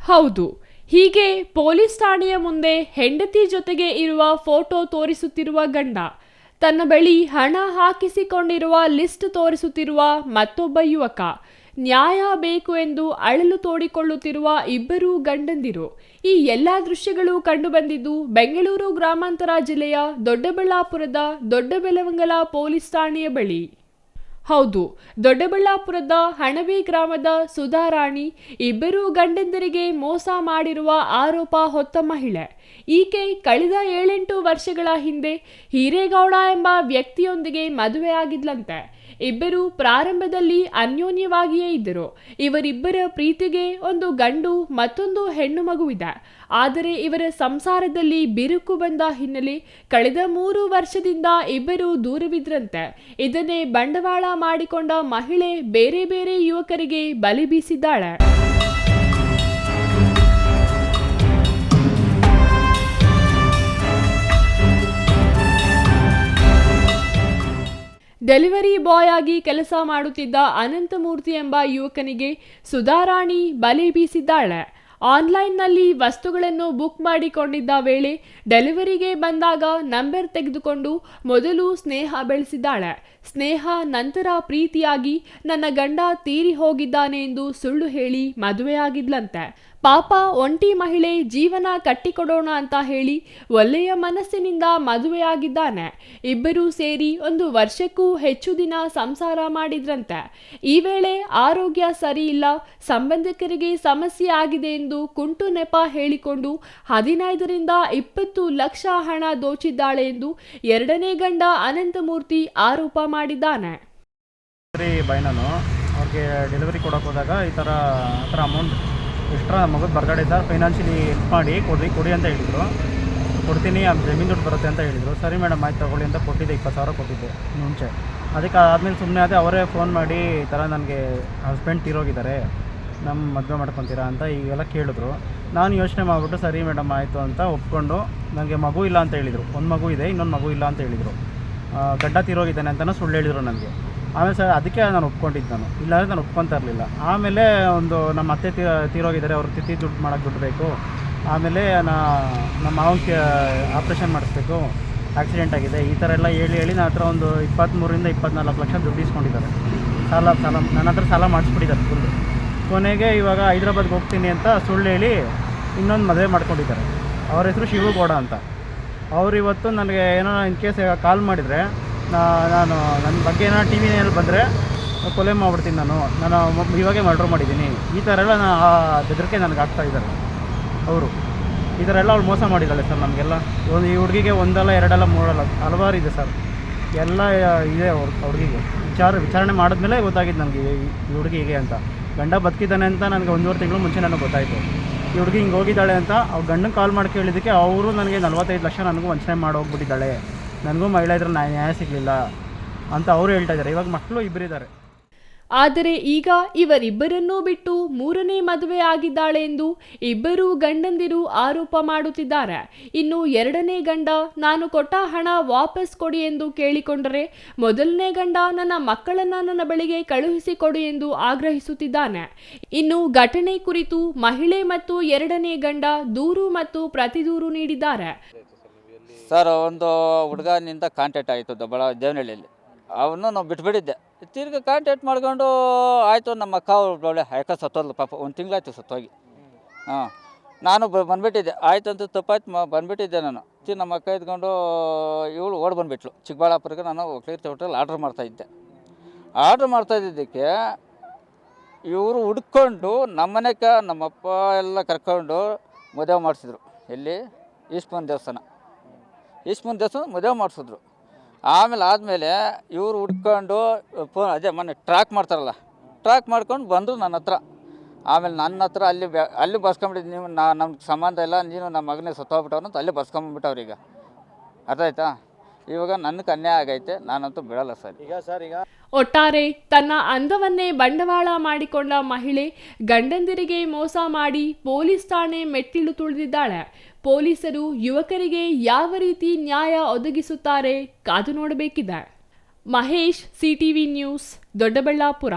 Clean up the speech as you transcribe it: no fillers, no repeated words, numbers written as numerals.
ಹೌದು, ಹೀಗೆ ಪೊಲೀಸ್ ಠಾಣೆಯ ಮುಂದೆ ಹೆಂಡತಿ ಜೊತೆಗೆ ಇರುವ ಫೋಟೋ ತೋರಿಸುತ್ತಿರುವ ಗಂಡ, ತನ್ನ ಬಳಿ ಹಣ ಹಾಕಿಸಿಕೊಂಡಿರುವ ಲಿಸ್ಟ್ ತೋರಿಸುತ್ತಿರುವ ಮತ್ತೊಬ್ಬ ಯುವಕ, ನ್ಯಾಯ ಬೇಕು ಎಂದು ಅಳಲು ತೋಡಿಕೊಳ್ಳುತ್ತಿರುವ ಇಬ್ಬರು ಗಂಡಂದಿರು. ಈ ಎಲ್ಲಾ ದೃಶ್ಯಗಳು ಕಂಡುಬಂದಿದ್ದು ಬೆಂಗಳೂರು ಗ್ರಾಮಾಂತರ ಜಿಲ್ಲೆಯ ದೊಡ್ಡಬಳ್ಳಾಪುರದ ದೊಡ್ಡಬೆಲವಂಗಲ ಪೊಲೀಸ್ ಠಾಣೆಯ ಬಳಿ. ಹೌದು, ದೊಡ್ಡಬಳ್ಳಾಪುರದ ಹಣವಿ ಗ್ರಾಮದ ಸುಧಾರಾಣಿ ಇಬ್ಬರು ಗಂಡಂದರಿಗೆ ಮೋಸ ಮಾಡಿರುವ ಆರೋಪ ಹೊತ್ತ ಮಹಿಳೆ. ಈಕೆ ಕಳೆದ 7-8 ವರ್ಷಗಳ ಹಿಂದೆ ಹಿರೇಗೌಡ ಎಂಬ ವ್ಯಕ್ತಿಯೊಂದಿಗೆ ಮದುವೆಯಾಗಿದ್ಲಂತೆ. ಇಬ್ಬರು ಪ್ರಾರಂಭದಲ್ಲಿ ಅನ್ಯೋನ್ಯವಾಗಿಯೇ ಇದ್ದರು. ಇವರಿಬ್ಬರ ಪ್ರೀತಿಗೆ ಒಂದು ಗಂಡು ಮತ್ತೊಂದು ಹೆಣ್ಣು ಮಗುವಿದೆ. ಆದರೆ ಇವರ ಸಂಸಾರದಲ್ಲಿ ಬಿರುಕು ಬಂದ ಹಿನ್ನೆಲೆ ಕಳೆದ 3 ವರ್ಷದಿಂದ ಇಬ್ಬರು ದೂರವಿದ್ರಂತೆ. ಇದನ್ನೇ ಬಂಡವಾಳ ಮಾಡಿಕೊಂಡ ಮಹಿಳೆ ಬೇರೆ ಬೇರೆ ಯುವಕರಿಗೆ ಬಲಿ ಬೀಸಿದ್ದಾಳೆ. ಡೆಲಿವರಿ ಬಾಯ್ ಆಗಿ ಕೆಲಸ ಮಾಡುತ್ತಿದ್ದ ಅನಂತಮೂರ್ತಿ ಎಂಬ ಯುವಕನಿಗೆ ಸುಧಾರಾಣಿ ಬಲೆ ಬೀಸಿದ್ದಾಳೆ. ಆನ್ಲೈನ್ನಲ್ಲಿ ವಸ್ತುಗಳನ್ನು ಬುಕ್ ಮಾಡಿಕೊಂಡಿದ್ದ ವೇಳೆ ಡೆಲಿವರಿಗೆ ಬಂದಾಗ ನಂಬರ್ ತೆಗೆದುಕೊಂಡು ಮೊದಲು ಸ್ನೇಹ ಬೆಳೆಸಿದ್ದಾಳೆ. ಸ್ನೇಹ ನಂತರ ಪ್ರೀತಿಯಾಗಿ ನನ್ನ ಗಂಡ ತೀರಿ ಹೋಗಿದ್ದಾನೆ ಎಂದು ಸುಳ್ಳು ಹೇಳಿ ಮದುವೆಯಾಗಿದ್ಲಂತೆ. ಪಾಪ ಒಂಟಿ ಮಹಿಳೆ, ಜೀವನ ಕಟ್ಟಿಕೊಡೋಣ ಅಂತ ಹೇಳಿ ಒಳ್ಳೆಯ ಮನಸ್ಸಿನಿಂದ ಮದುವೆಯಾಗಿದ್ದಾನೆ. ಇಬ್ಬರೂ ಸೇರಿ 1 ವರ್ಷಕ್ಕೂ ಹೆಚ್ಚು ದಿನ ಸಂಸಾರ ಮಾಡಿದ್ರಂತೆ. ಈ ವೇಳೆ ಆರೋಗ್ಯ ಸರಿ ಇಲ್ಲ, ಸಂಬಂಧಿಕರಿಗೆ ಸಮಸ್ಯೆ ಆಗಿದೆ ಎಂದು ಕುಂಟು ನೆಪ ಹೇಳಿಕೊಂಡು 15ರಿಂದ 20 ಲಕ್ಷ ಹಣ ದೋಚಿದ್ದಾಳೆ ಎಂದು 2ನೇ ಗಂಡ ಅನಂತಮೂರ್ತಿ ಆರೋಪ ಮಾಡಿದ್ದಾನೆ. ಅವ್ರಿಗೆ ಡೆಲಿವರಿ ಕೊಡೋಕೆ ಹೋದಾಗ ಈ ಥರ ಅಮೌಂಟ್ ಎಕ್ಸ್ಟ್ರಾ ಮಗದ ಬರ್ಗಡೆ ಸರ್, ಫೈನಾನ್ಷಿಯಲಿ ಹೆಲ್ಪ್ ಮಾಡಿ ಕೊಡಿ ಅಂತ ಹೇಳಿದರು. ಕೊಡ್ತೀನಿ, ಜಮೀನು ದುಡ್ಡು ಬರುತ್ತೆ ಅಂತ ಹೇಳಿದರು. ಸರಿ ಮೇಡಮ್ ಆಯ್ತು ತಗೊಳ್ಳಿ ಅಂತ ಕೊಟ್ಟಿದ್ದೆ. 20,000 ಕೊಟ್ಟಿದ್ದೆ ಮುಂಚೆ. ಅದಕ್ಕೆ ಆದಮೇಲೆ ಸುಮ್ಮನೆ ಅದೇ ಅವರೇ ಫೋನ್ ಮಾಡಿ ಈ ಥರ ನನಗೆ ಹಸ್ಬೆಂಡ್ ತೀರೋಗಿದ್ದಾರೆ, ನಮ್ಮ ಮದುವೆ ಮಾಡ್ಕೊತೀರಾ ಅಂತ ಈಗೆಲ್ಲ ಕೇಳಿದ್ರು. ನಾನು ಯೋಚನೆ ಮಾಡಿಬಿಟ್ಟು ಸರಿ ಮೇಡಮ್ ಆಯಿತು ಅಂತ ಒಪ್ಕೊಂಡು, ನನಗೆ ಮಗು ಇಲ್ಲ ಅಂತ ಹೇಳಿದರು. ಒಂದು ಮಗು ಇದೆ, ಇನ್ನೊಂದು ಮಗು ಇಲ್ಲ ಅಂತ ಹೇಳಿದರು. ಗಡ್ಡ ತೀರೋಗಿದ್ದಾನೆ ಅಂತಲೂ ಸುಳ್ಳು ಹೇಳಿದರು ನನಗೆ. ಆಮೇಲೆ ಸರ್ ಅದಕ್ಕೆ ನಾನು ಒಪ್ಕೊಂಡಿದ್ದು. ಇಲ್ಲಾಂದರೆ ನಾನು ಒಪ್ಕೊತಾ ಇರಲಿಲ್ಲ. ಆಮೇಲೆ ಒಂದು ನಮ್ಮ ಅತ್ತೆ ತೀರೋಗಿದ್ದಾರೆ, ಅವ್ರ ತಿಥಿ ದುಡ್ಡು ಮಾಡೋಕ್ಕೆ ದುಡ್ಡು ಬೇಕು. ಆಮೇಲೆ ನಮ್ಮ ಮಾವನಿಗೆ ಆಪ್ರೇಷನ್ ಮಾಡಿಸ್ಬೇಕು, ಆಕ್ಸಿಡೆಂಟ್ ಆಗಿದೆ, ಈ ಥರ ಎಲ್ಲ ಹೇಳಿ ನನ್ನ ಹತ್ರ ಒಂದು 23ರಿಂದ 24 ಲಕ್ಷ ದುಡ್ಡು ಇಸ್ಕೊಂಡಿದ್ದಾರೆ. ಸಾಲ ನನ್ನ ಹತ್ರ ಸಾಲ ಮಾಡಿಸ್ಬಿಟ್ಟಿದ್ದಾರೆ ಫುಲ್ಲು. ಕೊನೆಗೆ ಇವಾಗ ಹೈದ್ರಾಬಾದ್ಗೆ ಹೋಗ್ತೀನಿ ಅಂತ ಸುಳ್ಳು ಹೇಳಿ ಇನ್ನೊಂದು ಮದುವೆ ಮಾಡ್ಕೊಂಡಿದ್ದಾರೆ. ಅವ್ರ ಹೆಸರು ಶಿವಗೌಡ ಅಂತ. ಅವರು ಇವತ್ತು ನನಗೆ ಏನೋ ಇನ್ ಕೇಸ್ ಕಾಲ್ ಮಾಡಿದರೆ ನಾನು ನನ್ನ ಬಗ್ಗೆ ಏನೋ ಟಿ ವಿನಲ್ಲಿ ಬಂದರೆ ಕೊಲೆ ಮಾಡಿಬಿಡ್ತೀನಿ, ನಾನು ಇವಾಗೇ ಮರ್ಡರ್ ಮಾಡಿದ್ದೀನಿ, ಈ ಥರ ಎಲ್ಲ ಬೆದರಿಕೆ ನನಗೆ ಆಗ್ತಾಯಿದ್ದಾರೆ ಅವರು. ಈ ಥರ ಎಲ್ಲ ಅವ್ಳು ಮೋಸ ಮಾಡಿದ್ದಾಳೆ ಸರ್ ನಮಗೆಲ್ಲ. ಈ ಹುಡುಗಿಗೆ 1 ಅಲ್ಲ 2 ಅಲ್ಲ 3 ಅಲ್ಲ ಹಲವಾರು ಇದೆ ಸರ್. ಎಲ್ಲ ಇದೆ ಹುಡುಗಿಗೆ. ವಿಚಾರಣೆ ಮಾಡಿದ್ಮೇಲೆ ಗೊತ್ತಾಗಿದ್ದು ನನಗೆ ಈ ಹುಡುಗಿ ಹೀಗೆ ಅಂತ. ಗಂಡ ಬದುಕಿದ್ದಾನೆ ಅಂತ ನನಗೆ 1.5 ತಿಂಗಳು ಮುಂಚೆ ನನಗೆ ಗೊತ್ತಾಯಿತು. ಈ ಹುಡುಗಿ ಹಿಂಗೆ ಹೋಗಿದ್ದಾಳೆ ಅಂತ ಅವ್ರ ಗಂಡಂಗೆ ಕಾಲ್ ಮಾಡಿ ಕೇಳಿದ್ದಕ್ಕೆ ಅವರು ನನಗೆ 45 ಲಕ್ಷ ನನಗೂ ವಂಚನೆ ಮಾಡಿ ಹೋಗ್ಬಿಟ್ಟಿದ್ದಾಳೆ, ನನಗೂ ಮಹಿಳೆ ಇದ್ರೆ ನ್ಯಾಯ ಸಿಗಲಿಲ್ಲ ಅಂತ ಅವರು ಹೇಳ್ತಾ ಇದ್ದಾರೆ. ಇವಾಗ ಮಕ್ಕಳು ಇಬ್ಬರಿದ್ದಾರೆ. ಆದರೆ ಈಗ ಇವರಿಬ್ಬರನ್ನೂ ಬಿಟ್ಟು 3ನೇ ಮದುವೆ ಆಗಿದ್ದಾಳೆ ಎಂದು ಇಬ್ಬರೂ ಗಂಡಂದಿರು ಆರೋಪ ಮಾಡುತ್ತಿದ್ದಾರೆ. ಇನ್ನು 2ನೇ ಗಂಡ ನಾನು ಕೊಟ್ಟ ಹಣ ವಾಪಸ್ ಕೊಡಿ ಎಂದು ಕೇಳಿಕೊಂಡರೆ, ಮೊದಲನೇ ಗಂಡ ನನ್ನ ಮಕ್ಕಳನ್ನ ನನ್ನ ಬಳಿಗೆ ಕಳುಹಿಸಿಕೊಡಿ ಎಂದು ಆಗ್ರಹಿಸುತ್ತಿದ್ದಾನೆ. ಇನ್ನು ಘಟನೆ ಕುರಿತು ಮಹಿಳೆ ಮತ್ತು 2ನೇ ಗಂಡ ದೂರು ಮತ್ತು ಪ್ರತಿದೂರು ನೀಡಿದ್ದಾರೆ. ಸರ್, ಒಂದು ಹುಡುಗನಿಂದ ಕಾಂಟ್ಯಾಕ್ಟ್ ಆಯಿತು ದೇವನಹಳ್ಳಿಯಲ್ಲಿ. ಅವನು ನಾವು ಬಿಟ್ಬಿಟ್ಟಿದ್ದೆ. ತಿರ್ಗಿ ಕಾಂಟ್ಯಾಕ್ಟ್ ಮಾಡ್ಕೊಂಡು ಆಯಿತು, ನಮ್ಮ ಅಕ್ಕ ಒಳ್ಳೆ ಯಾಕೆ ಸತ್ತೋದ್ಲು ಪಾಪ, 1 ತಿಂಗಳಾಯ್ತು ಸತ್ತೋಗಿ. ನಾನು ಬಂದುಬಿಟ್ಟಿದ್ದೆ. ಆಯಿತು ಅಂತ ತಪ್ಪಾಯ್ತು ಬಂದುಬಿಟ್ಟಿದ್ದೆ ನಾನು. ನಮ್ಮ ಅಕ್ಕ ಇದ್ಕೊಂಡು ಇವಳು ಓಡಿ ಬಂದುಬಿಟ್ಲು ಚಿಕ್ಕಬಳ್ಳಾಪುರಕ್ಕೆ. ನಾನು ಕ್ಲಿಯರ್ ಹೋಟೆಲ್ ಆರ್ಡ್ರ್ ಮಾಡ್ತಾಯಿದ್ದೆ. ಆರ್ಡ್ರ್ ಮಾಡ್ತಾಯಿದ್ದಕ್ಕೆ ಇವರು ಹುಡ್ಕೊಂಡು ನಮ್ಮನೆಗೆ ನಮ್ಮಪ್ಪ ಎಲ್ಲ ಕರ್ಕೊಂಡು ಮದುವೆ ಮಾಡಿಸಿದ್ರು. ಎಲ್ಲಿ ಈಶ್ವರನ ದೇವಸ್ಥಾನ ಮದುವೆ ಮಾಡಿಸಿದ್ರು. ಆದಮೇಲೆ ಇವರು ಹುಡ್ಕೊಂಡು ಫೋನ್ ಅದೇ ಮೊನ್ನೆ ಟ್ರ್ಯಾಕ್ ಮಾಡ್ತಾರಲ್ಲ, ಟ್ರ್ಯಾಕ್ ಮಾಡ್ಕೊಂಡು ಬಂದರು ನನ್ನ ಹತ್ರ. ಆಮೇಲೆ ನನ್ನ ಹತ್ರ ಅಲ್ಲಿ ಬರ್ಸ್ಕೊಂಬಿಟ್ಟಿದ್ದು, ನೀವು ನಮ್ಗೆ ಸಂಬಂಧ ಇಲ್ಲ, ನೀನು ನಮ್ಮ ಮಗನೇ ಸತ್ತೋಗ್ಬಿಟ್ಟವ್ರು ಅಂತ ಅಲ್ಲಿ ಬರ್ಸ್ಕೊಂಬಿಟ್ಟವ್ರು. ಈಗ ಅರ್ಥ ಆಯ್ತಾ? ಇವಾಗ ನನಗೆ ಅನ್ಯಾಯ ಆಗೈತೆ, ನಾನಂತೂ ಬಿಡಲ್ಲ ಸರ್. ಒಟ್ಟಾರೆ ತನ್ನ ಅಂದವನ್ನೇ ಬಂಡವಾಳ ಮಾಡಿಕೊಂಡ ಮಹಿಳೆ ಗಂಡಂದಿರಿಗೆ ಮೋಸ ಮಾಡಿ ಪೊಲೀಸ್ ಠಾಣೆ ಮೆಟ್ಟಿಲು ತುಳಿದಿದ್ದಾಳೆ. ಪೊಲೀಸರು ಯುವಕರಿಗೆ ಯಾವ ರೀತಿ ನ್ಯಾಯ ಒದಗಿಸುತ್ತಾರೆ ಕಾದು ನೋಡಬೇಕಿದೆ. Mahesh, CTV news, Doddaballapura.